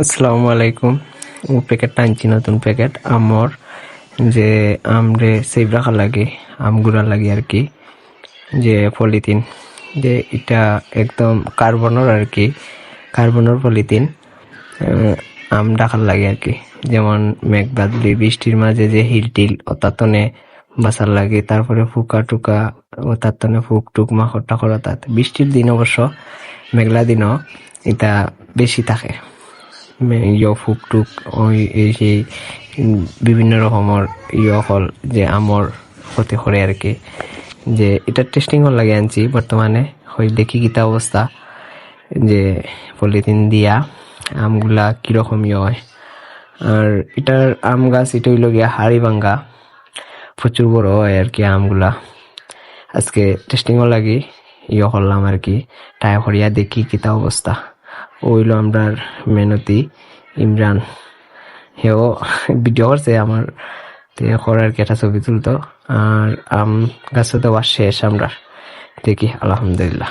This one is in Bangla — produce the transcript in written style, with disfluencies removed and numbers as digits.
আসসালামু আলাইকুম। প্যাকেটটা আনছি, নতুন প্যাকেট আমর, যে আমরে সেভ রাখা লাগে, আমগুড়া লাগে আর কি, যে পলিথিন, যে এটা একদম কার্বনের আর কি, কার্বনের পলিথিন আম রাখার লাগে আর কি। যেমন মেঘ বাদলি বৃষ্টির মাঝে যে হিল টিল ও তাতনে বাসার লাগে, তারপরে ফুকা টুকা ও তাতনে ফুক টুক মাখর টাখর, তাত বৃষ্টির দিন অবশ্য মেঘলা দিনও এটা বেশি থাকে। ফুক টুক ওই এই সেই বিভিন্ন রকমের হল যে আমর ক্ষতি করে আর কি। যে এটা টেস্টিং হল লাগে আনছি বর্তমানে, হই দেখি কিতা অবস্থা, যে পলিথিন দিয়া আমগুলা কিরকম হয়। আর এটার আম গাছ এটা হইল গিয়া হাড়িভাঙ্গা, প্রচুর বড় হয় আর কি আমগুলা। আজকে টেস্টিং হল লাগি করলাম আর কি, টাই করিয়া দেখি কিতা অবস্থা। ওইল আমরার মেহনতি ইমরান, হেও ভিডিও করছে আমার করার কি একটা ছবি তুলতো। আর আম গাছে দেওয়া শেষ আমরা, দেখি আলহামদুলিল্লাহ।